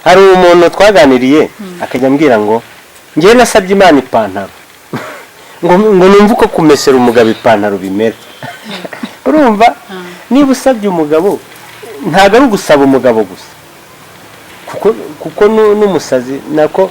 hari umuntu twaganiriye akajya ambwira ngo ngiye nasabye Imana ipantaro ngo numva uko kumesera umugabo ipantaro bimera. Urumva niba usabye umugabo ntago ari ugusaba umugabo gusa kuko n'umusazi nako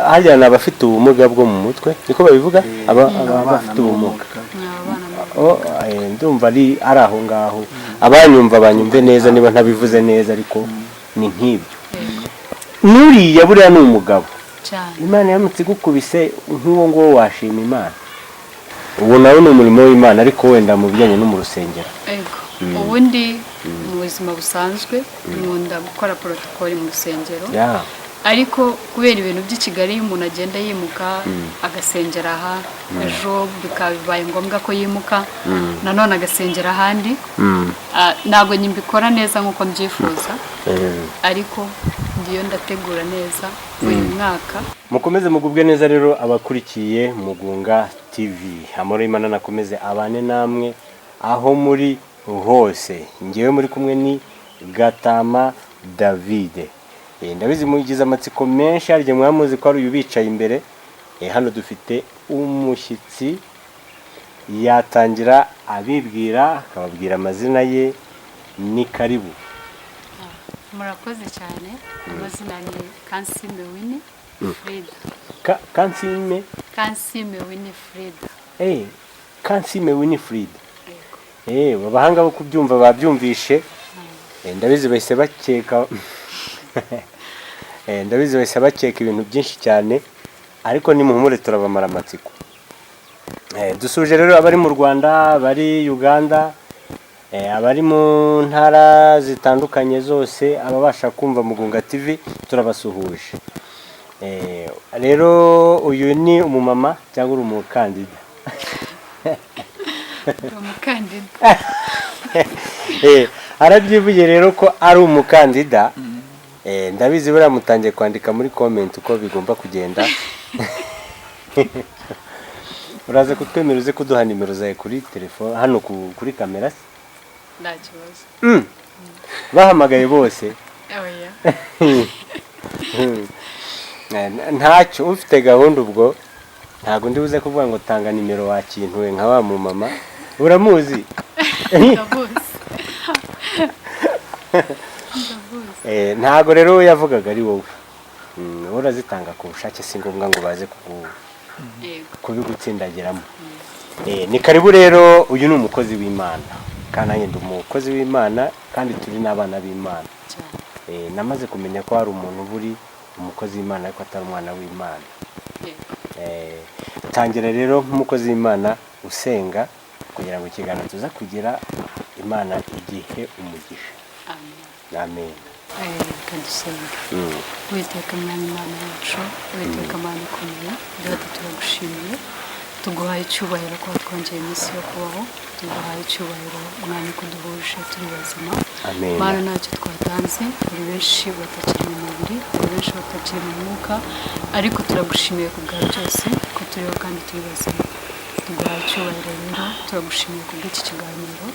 hajyana abafite ubumuga bwo mu mutwe niko babivuga abafite ubumuga. Ndumva ari aho ngaho abanyumva banyumve neza niba ntabivuze neza ariko ni nk'ibyo. Nuriya buriya ni umugabo Imana yamutse gukubise nk'uwo ngo washima Imana. Ubu nawe ni umurimo w'Imana ariko wenda mu bijyanye no mu rusengero. Ubundi mu buzima busanzwe nkunda gukora protocol mu rusengero. Ariko kubera ibintu by'Ikigali umuntu agenda yimuka agasengera aha ejo bikabaye ngombwa ko yimuka nanone agasengera ahandi ntabwo nyimbikora neza nkuko mbyifuza ariko ndiyo ndategura neza uyu mwaka. Mukomeze mugubwe neza rero abakurikiye Mugunga TV. Amahoro y'Imana nakomeze abane namwe aho muri hose. Ngewe muri kumwe ni Gatama David. Ndabizi mugize amatsiko menshi arije mwamuzi ko ari uyu bicaye imbere. Hano dufite umushyitsi yatangira abibwira akababwira amazina ye ni karibu. Murakoze cyane. Amazina ni Kansime Winnie Frida. Kansime Winnie Frida. Kansime Winnie Frida. Babahanga bo kubyumva babyumvishe. Ndabizi bahise bakeka ndabizi bahise bakeka ibintu byinshi cyane ariko ni muhumure turabamara amatsiko. Dusuje rero abari mu Rwanda, bari Uganda, abari mu ntara zitandukanye zose ababasha kumva Mugunga TV turabasuhuje. Rero uyu ni umumama cyangwa uri umukandida? Umukandida. Arabyivuye rero ko ari umukandida. Ndabizi buriya mutangiye kwandika muri comment uko bigomba kugenda. Uraza kutwemera uze kuduha nimero zawe kuri telefone hano kuri kamera. Nta kibazo. Bahamagaye bose. Ntacyo ufite gahunda ubwo ntago ndibuze kuvuga ngo tanga nimero wakintuwe nka wa mu mama. Uramuzi? Ntago rero yavugaga ari wowe. Urazitanga ku bushake si ngombwa ngo baze kubigutsindagiramo. Ni karibu rero uyu ni umukozi w'Imana. Kandi ndi umukozi w'Imana kandi turi n'abana b'Imana. Namaze kumenya ko hari umuntu buri umukozi w'Imana ariko atari umwana w'Imana. Tangira rero nk'umukozi w'Imana usenga kugira ngo ikiganiro tuza kugira Imana igihe umugisha. Amen. Kadusenga. Witeka Mwami Imana yacu, witeka Mana ikomeye, Data turagushimiye. Tuguhaye icyubahiro ko twongeye iminsi yo kubaho. Tuguhaye icyubahiro Mwami kuduhuje turi bazima. Mana ntacyo twatanze, buri benshi batakiri mu mubiri, buri benshi batakiri mu mwuka, ariko turagushimiye ku bwa byose ko turiho kandi turi bazima. Tuguhaye icyubahiro rero, turagushimiye ku bw'iki kiganiro.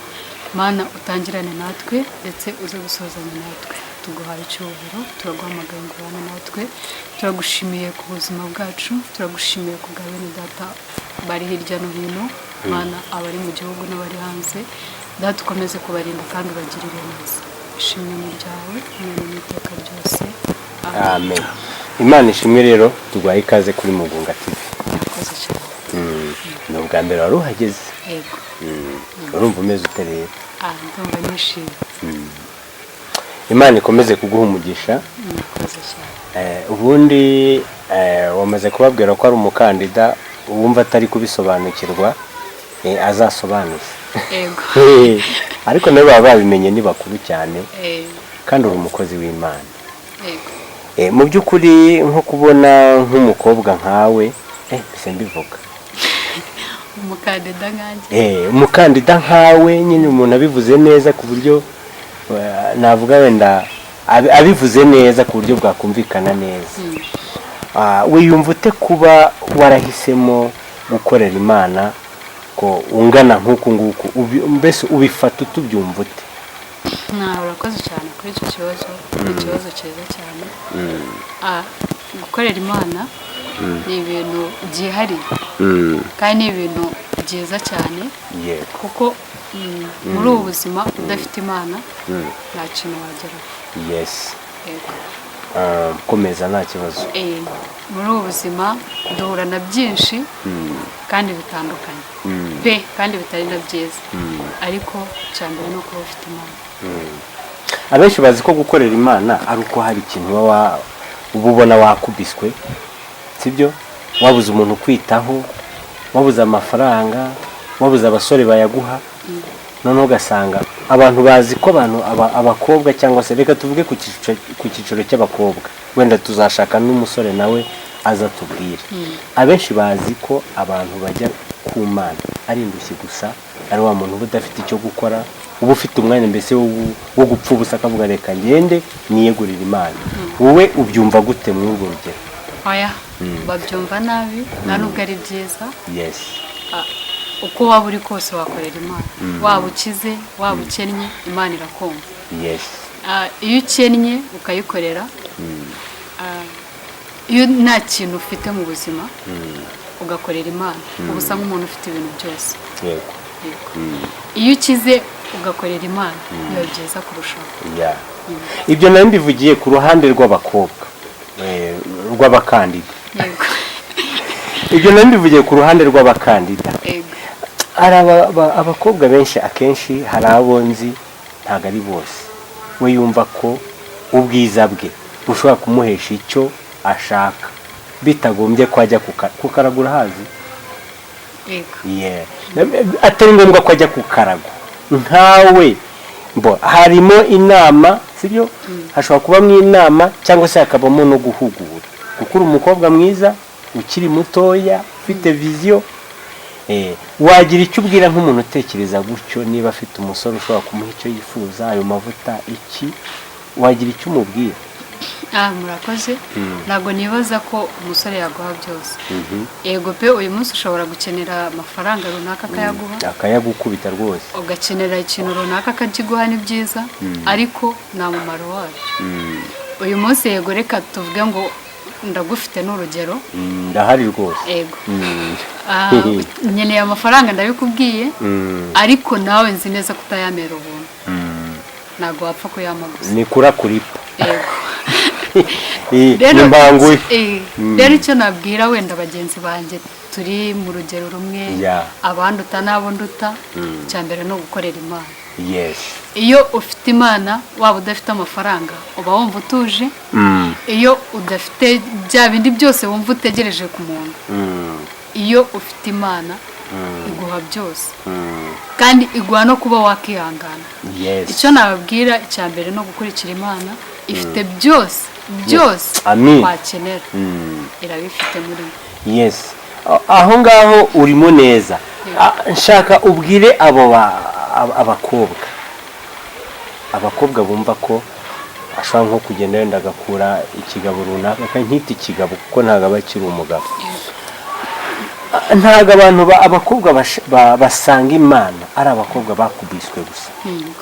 Mana utangirane natwe ndetse uze gusozanya natwe. Tuguhaye icyubahiro, turaguhamagaye ngo ubane natwe. Turagushimiye ku buzima bwacu, turagushimiye ku bwa bene data bari hirya no hino. Mana abari mu gihugu n'abari hanze, Data ukomeze kubarinda kandi ubagirire neza. Ishimwe mu ryawe mu iteka ryose. Amen. Imana ishimwe rero tuguhaye ikaze kuri Mugunga TV. Murakoze cyane. Ni ubwa mbere wari uhageze? Yego. Urumva umeze ute rero? Ndumva nishimye. Imana ikomeze kuguha umugisha. Murakoze cyane. Ubundi wamaze kubabwira ko ari umukandida wumva atari kubisobanukirwa azasobanuza. Yego. Ariko nabo baba babimenye ni bakuru cyane. Kandi uri umukozi w'Imana. Yego. Mu by'ukuri nko kubona nk'umukobwa nkawe bise mbivuga. Umukandida nkanjye. Umukandida nkawe nyine umuntu abivuze neza ku buryo navuga wenda abivuze neza ku buryo bwakumvikana neza. Wiyumva ute kuba warahisemo gukorera Imana ko ungana nk'uku nguku mbese ubifata utubyumva ute? urakoze cyane kuri icyo kibazo. Ni ikibazo cyiza cyane. Gukorera Imana ni ibintu byihariye kandi ni ibintu byiza cyane kuko muri ubu buzima udafite Imana nta kintu wageraho. Yes. Komeza nta kibazo. Muri ubu buzima duhura na byinshi kandi bitandukanye kandi bitari na byiza, ariko cyambere no kuba ufite Imana. Abenshi bazi ko gukorera Imana ari uko hari ikintu ubona wakubiswe, sibyo? Wabuze umuntu kwitaho, wabuze amafaranga, wabuze abasore bayaguha, noneho ugasanga abantu bazi ko abakobwa cyangwa se reka tuvuge ku cyiciro cy'abakobwa, wenda tuzashaka n'umusore nawe aza tubwire. Abenshi bazi ko abantu bajya ku Mana ari indushyi gusa, ari wa muntu uba udafite icyo gukora, uba ufite umwanya mbese wo gupfa ubusa akavuga reka ngende niyegurire Imana. Wowe ubyumva gute muri urwo rugero? Oya, babyumva nabi, nta nubwo ari byiza. Yes. Uko waba uri kose wakorera Imana, waba ukize waba ukennye, Imana irakumva. Yes. Iyo ukennye ukayikorera, iyo nta kintu ufite mu buzima ugakorera Imana, uba usa nk'umuntu ufite ibintu byose. Yego. Iyo ukize ugakorera Imana biba byiza kurushaho. Ibyo nayo mbivugiye ku ruhande rw'abakobwa, rw'abakandida. Yego. Ibyo nayo mbivugiye ku ruhande rw'abakandida. Hari abakobwa benshi, akenshi hari abo nzi, ntabwo ari bose, we yumva ko ubwiza bwe bushobora kumuhesha icyo ashaka bitagombye ko ajya kukaragura hazi. Atari ngombwa ko ajya kukaragwa nkawe. Harimo inama, sibyo? Hashobora kubamo inama cyangwa se hakabamo no guhugura. Kuko uri umukobwa mwiza, ukiri mutoya, ufite viziyo, wagira icyo ubwira nk'umuntu utekereza gutyo, niba afite umusore ushobora kumuha icyo yifuza, ayo mavuta iki, wagira icyo umubwira? Murakoze. Ntabwo nibaza ko umusore yaguha byose. Yego pe, uyu munsi ushobora gukenera amafaranga runaka akayagukubita rwose, ugakenera ikintu runaka akakiguha, ni byiza, ariko nta mumaro wabyo. Uyu munsi yego, reka tuvuge ngo ndagufite n'urugero, ndahari rwose. Yego. Nkeneye amafaranga ndabikubwiye, ariko nawe nzi neza ko utayamera ubuntu, ntabwo wapfa kuyamaguza. Ni kurakuripa. Yego. Rero icyo nabwira wenda bagenzi banjye turi mu rugero rumwe, abandi uta n'abo nduta, cyambere no gukorera Imana. Iyo ufite Imana, waba udafite amafaranga uba wumva utuje. Iyo udafite bya bindi byose wumva utegereje ku muntu, iyo ufite Imana iguha byose, kandi iguha no kuba wakihangana. Icyo nababwira icyambere no gukurikira Imana, ifite byose wakenera, irabifite muri yo. Aho ngaho urimo neza. Nshaka ubwire abo abakobwa bumva ko ashobora nko kugenda wenda agakura ikigabo runaka, akankita ikigabo kuko ntabwo aba akiri umugabo. Ntabwo abakobwa basanga Imana ari abakobwa bakubiswe gusa.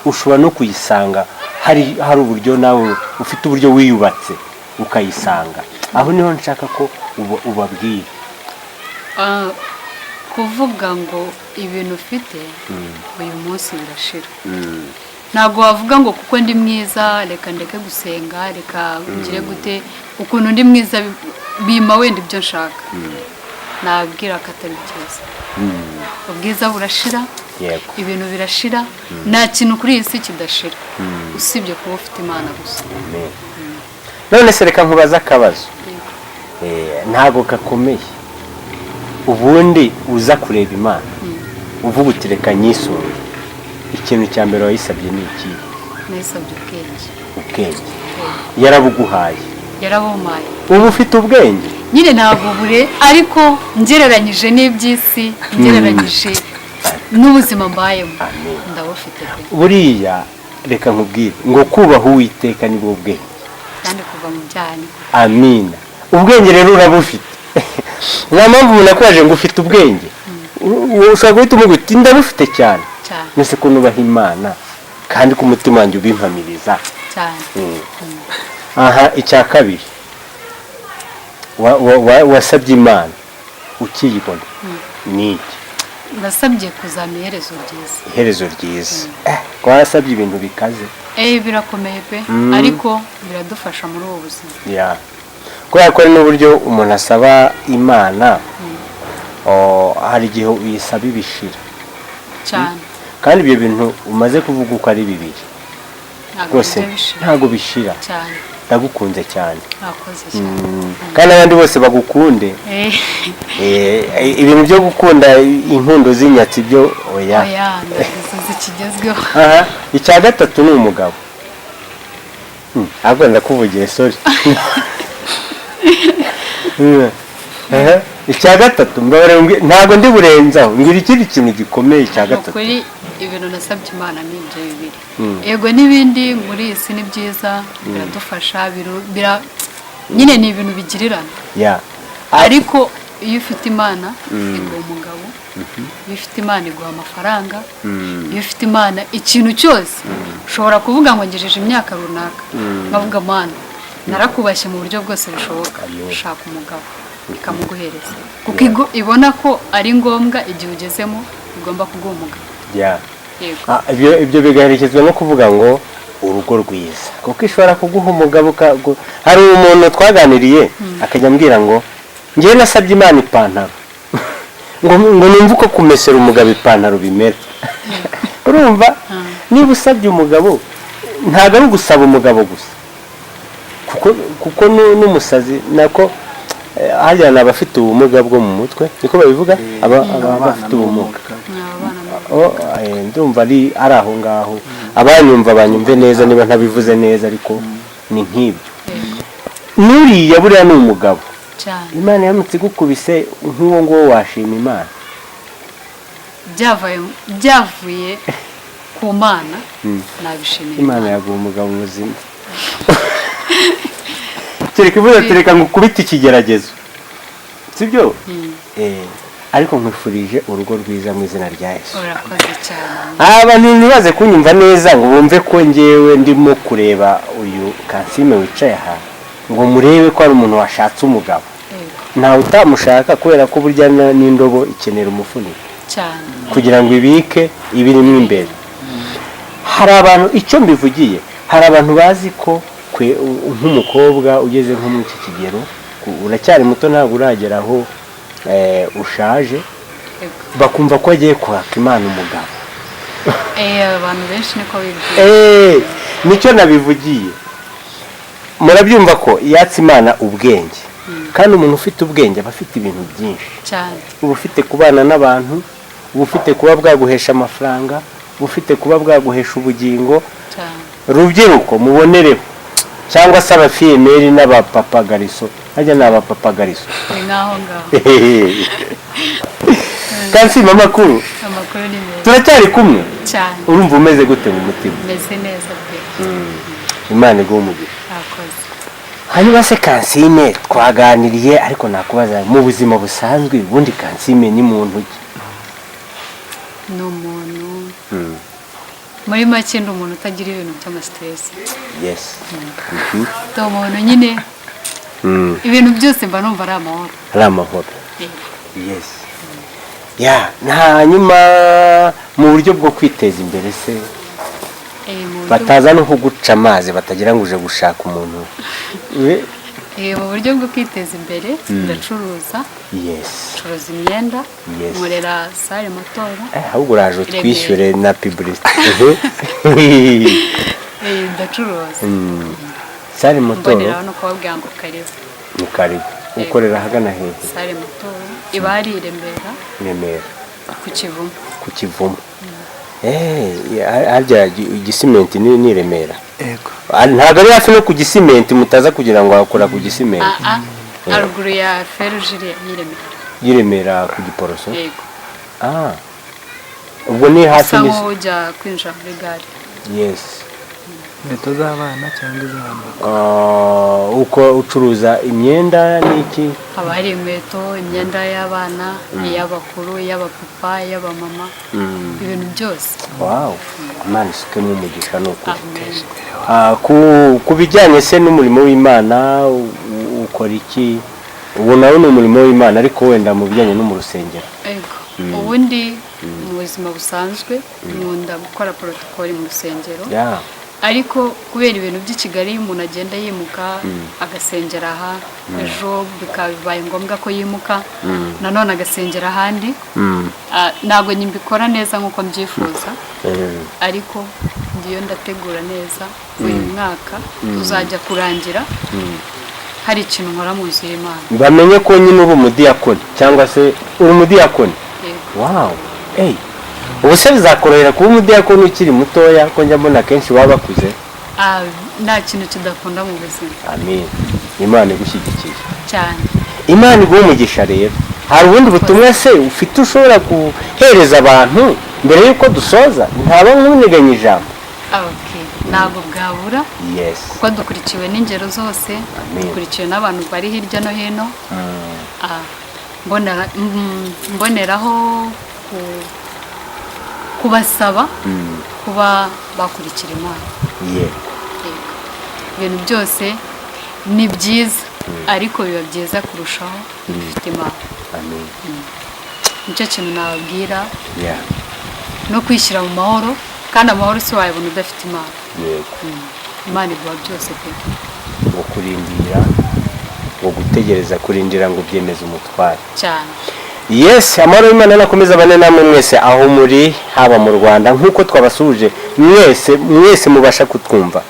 Ushobora no kuyisanga hari uburyo nawe ufite uburyo wiyubatse ukayisanga. Aho niho nshaka ko ubabwira. Kuvuga ngo ibintu ufite uyu munsi birashira. Ntabwo wavuga ngo kuko ndi mwiza reka ndeke gusenga, reka ngire gute, ukuntu ndi mwiza bima wenda ibyo nshaka. Nabwira ko atari byiza. Ubwiza burashira, ibintu birashira, nta kintu kuri iyi si kidashira usibye kuba ufite Imana gusa. None se reka nkubaza akabazo, ntabwo gakomeye. Ubundi uza kureba Imana uvuga uti reka nyisunge, ikintu cya mbere wayisabye ni iki? Nayisabye ubwenge. Yarabuguhaye? Yarabumpaye. Ubu ufite ubwenge? Nyine ntabwo bure, ariko ngereranyije n'iby'isi, ngereranyije n'ubuzima mbayemo, ndabufite. Buriya reka nkubwire ngo kubaha Uwiteka nibwo bwenge, kandi kuva mu byaha. Amina. Ubwenge rero urabufite. Nta mpamvu umuntu akwaje ngo ufite ubwenge, ushobora guhita umuguti ndabufite cyane. Nese ko nubaha Imana kandi ko umutima wanjye ubimpamiriza cyane. aha icya kabiri wasabye imana ukiyibona ni iki? Ndasabye kuzama iherezo ryiza ko wasabye ibintu bikaze birakomeye pe ariko biradufasha muri ubu buzima kubera ko ari n'uburyo umuntu asaba imana hari igihe uyisaba ibishira cyane kandi ibyo bintu umaze kuvuga uko ari bibiri rwose ntabwo bishira ndagukunze cyane kandi abandi bose bagukunde ibintu byo gukunda inkundo z'inyatsi byo oya zikigezweho. icya gatatu ni umugabo ahubwo ndakuvugiye sorry icya gatatu ntabwo ndi burenzaho ngira ikindi kintu gikomeye icya gatatu. Kuri ibintu nasabye imana ni ibyo bibiri yego n'ibindi muri iyi si ni byiza biradufasha nyine ni ibintu bigirirana ariko iyo ufite imana iguha umugabo, iyo ufite imana iguha amafaranga, iyo ufite imana ikintu cyose ushobora kuvuga ngo ngejeje imyaka runaka nkavuga mana narakubashye mu buryo bwose bishoboka ushaka umugabo ikamuguhereza kuko ibona ko ari ngombwa igihe ugezemo igomba kuguha umugabo. ibyo bigaherekezwa no kuvuga ngo urugo rwiza kuko ishobora kuguha umugabo. hari umuntu twaganiriye akajya ambwira ngo ngewe nasabye imana ipantaro ngo numve uko kumesera umugabo ipantaro bimera. urumva niba usabye umugabo ntabwo ari ugusaba umugabo gusa kuko n'umusazi nako hajya ni abafite ubumuga bwo mu mutwe niko babivuga abafite ubumuga ndumva ari aho ngaho abanyumva banyumve neza niba ntabivuze neza ariko ni nk'ibyo n'uriya buriya ni umugabo imana yamutse igukubise nk'uwo nguwo washima imana byavuye ku mana nabishimira imana yaguha umugabo muzima kereka ivuze tereka ngo ukubite ikigeragezo sibyo ariko nkwifurije urugo rwiza mu izina rya Yesu. Urakoze cyane. Abantu ntibaze kunyumva neza ngo bumve ko ngewe ndimo kureba uyu Kansime wicaye aha ngo murebe ko ari umuntu washatse umugabo ntawe utamushaka kubera ko burya n'indobo ikenera umufuniko cyane kugira ngo ibike ibirimo imbere. Hari abantu icyo mbivugiye, hari abantu bazi ko nk'umukobwa ugeze nko mu iki kigero uracyari muto ntabwo uragera aho ushaje bakumva ko agiye kwaka Imana umugabo. Abantu benshi niko bibwira. Nicyo nabivugiye. Murabyumva ko yatse Imana ubwenge kandi umuntu ufite ubwenge aba afite ibintu byinshi cyane. Uba ufite kubana n'abantu, uba ufite kuba bwaguhesha amafaranga, uba ufite kuba bwaguhesha ubugingo cyane. Rubyiruko mubonereho cyangwa se abafiyemeri n'abapapagariso hajya n'abapapagariso ni ngaho ngaho. Kansime amakuru ni meza. Turacyari kumwe cyane. Urumva umeze gute mu mutima? Meze neza pe. Imana iguhe umugisha. Akoze. Hanyuma se Kansime twaganiriye ariko nakubaza mu buzima busanzwe ubundi Kansime ni muntu ki? Ni umuntu muri make ndi umuntu utagira ibintu by'amastress. Yes. Ndi umuntu nyine ibintu byose mba numva ari amahoro. Ari amahoro. Yes. Hanyuma mu buryo bwo kwiteza imbere se bataza no kuguca amazi batagira ngo uje gushaka umuntu. Mu buryo bwo kwiteza imbere ndacuruza. Yes. Curuza imyenda. Nkorera sale motora. Ahubwo uraje twishyure na publicité. Ndacuruza. Sale motora. Mbonera no kubabwira ngo karibu. Ni karibu. Ukorera hagana hehe? Sale motora. Iba ari Remera. Remera. Ku Kivumu. Ku Kivumu. Harya igisimenti ni Remera. Ego. Ntabwo ari hafi no ku gisimenti mutaza kugira ngo akora ku gisimenti. Haruguru ya Ferujire y'Iremera. Y'Iremera ku Giporoso. Yego. Ubwo ni hafi ni ujya kwinjira muri gare. Yes. inkweto z'abana cyangwa iz'abantu. uko ucuruza imyenda n'iki? haba hari inkweto, imyenda y'abana, iy'abakuru, iy'abapapa, iy'abamama, ibintu byose. Wow, Imana isukemo umugisha ni ukuri. Amen. Ku bijyanye se n'umurimo w'Imana ukora iki? Ubu nawe ni umurimo w'Imana ariko wenda mu bijyanye no mu rusengero. Ego. Ubundi mu buzima busanzwe nkunda gukora protocol mu rusengero. Yeah. Ariko kubera ibintu by'i Kigali umuntu agenda yimuka agasengera aha, ejo bikabaye ngombwa ko yimuka nanone agasengera ahandi, ntabwo nyimbikora neza nk'uko mbyifuza, ariko ndiyo ndategura neza uyu mwaka uzajya kurangira hari ikintu nkora mu nzu y'Imana. Bamenye ko nyine uri umudiyakoni cyangwa se uri umudiyakoni. Wow. Hey. Ubu se bizakorohera kuba umudiyakoni ukiri mutoya ko njya mbona kenshi baba bakuze? Nta kintu kidakunda mu buzima. Amen. Imana igushyigikiye Cyane. Imana iguha umugisha rero. Hari ubundi butumwa se ufite ushobora guhereza abantu mbere y'uko dusoza? Ntaba nkuniganye ijambo. Okay. Ntabwo bwabura. Yes. Kuko dukurikiwe n'ingero zose, dukurikiwe n'abantu bari hirya no hino. Mboneraho kubasaba kuba bakurikira Imana. Ibintu byose ni byiza ariko biba byiza kurushaho bifite Imana. Nicyo kintu nababwira, no kwishyira mu mahoro, kandi amahoro si wayabona udafite Imana. Imana iguha byose pe. Ngo kurindira, ngo gutegereza kurindira ngo byemeze umutware cyane. Yes, amahoro y'Imana nakomeza bane namwe mwese aho muri, haba mu Rwanda nk'uko twabasuje mwese mubasha kutwumva.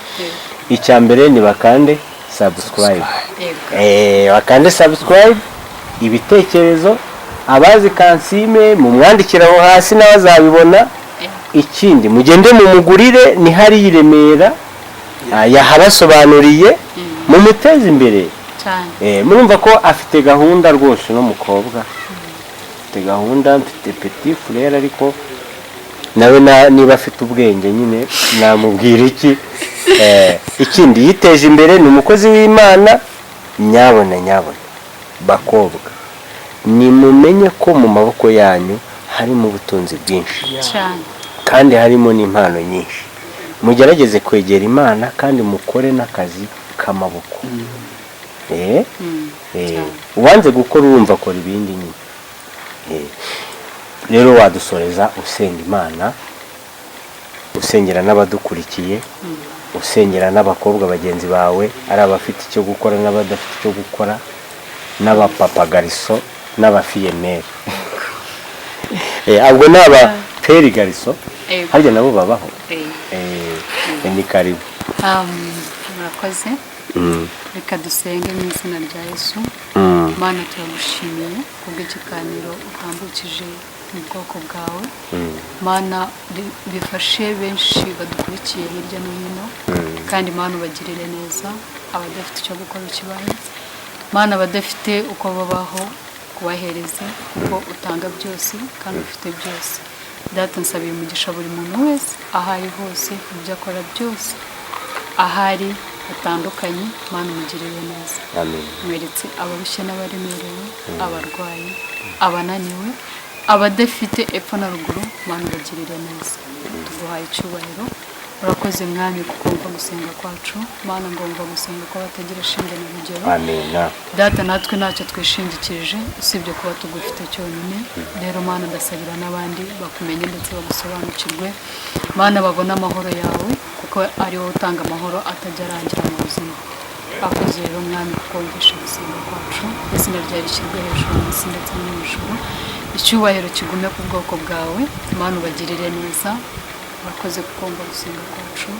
Icya mbere ni bakande subscribe. Bakande subscribe, ibitekerezo abazi kansime mu mwandikira aho hasi n'abazabibona. Ikindi mugende mu mugurire ni hari yiremera yahabasobanuriye mu muteze imbere cyane. Murumva ko afite gahunda rwose no mukobwa. Afite gahunda, mfite petit frère ariko nawe niba afite ubwenge nyine namubwira iki. Ikindi yiteje imbere ni umukozi w'Imana. Nyabona bakobwa, nimumenye ko mu maboko yanyu harimo ubutunzi bwinshi cyane, kandi harimo n'impano nyinshi. Mugerageze kwegera Imana kandi mukore n'akazi k'amaboko. Uwanze gukora urumva akora ibindi nyine. Rero wadusoreza usenga Imana, usengera n'abadukurikiye, usengera n'abakobwa bagenzi bawe, ari abafite icyo gukora n'abadafite icyo gukora, n'abapapa gariso n'abafiyemeri. Abwo n'aba peri gariso harya nabo babaho. Ni karibu. Murakoze. Reka dusenge mu izina rya Yesu. Mana turagushimiye kubw'ikiganiro utambukije mu bwoko bwawe. Mana bifashe benshi badukurikiye hirya no hino, kandi Mana ubagirire neza, abadafite icyo gukora ukibahe. Mana abadafite uko babaho kubahereza, kuko utanga byose kandi ufite byose. Data nsabiye umugisha buri muntu wese ahari hose mu byo akora byose, ahari hatandukanye. Mana umugirire neza. Amen. Mweretse abarushye n'abaremerewe, abarwayi, abananiwe, abadafite epfo na ruguru. Mana ubagirire neza. Tuguhaye icyubahiro. Urakoze mwami kuko wumva gusenga kwacu. Mana ngomba gusenga ko batagira shinge na rugero. Amen. Data natwe ntacyo twishingikirije usibye kuba tugufite cyonyine. Rero Mana ndasabira n'abandi bakumenye ndetse bagusobanukirwe. Mana babona amahoro yawe kuko ari wowe utanga amahoro atajya arangira mu buzima. Akoze rero mwami kuko wumvishe gusenga kwacu. Izina ryawe rishyirwe hejuru mu isi ndetse no mu ijuru. Icyubahiro kigume ku bwoko bwawe. Mana ubagirire neza. Urakoze kuko wumva gusenga kwacu.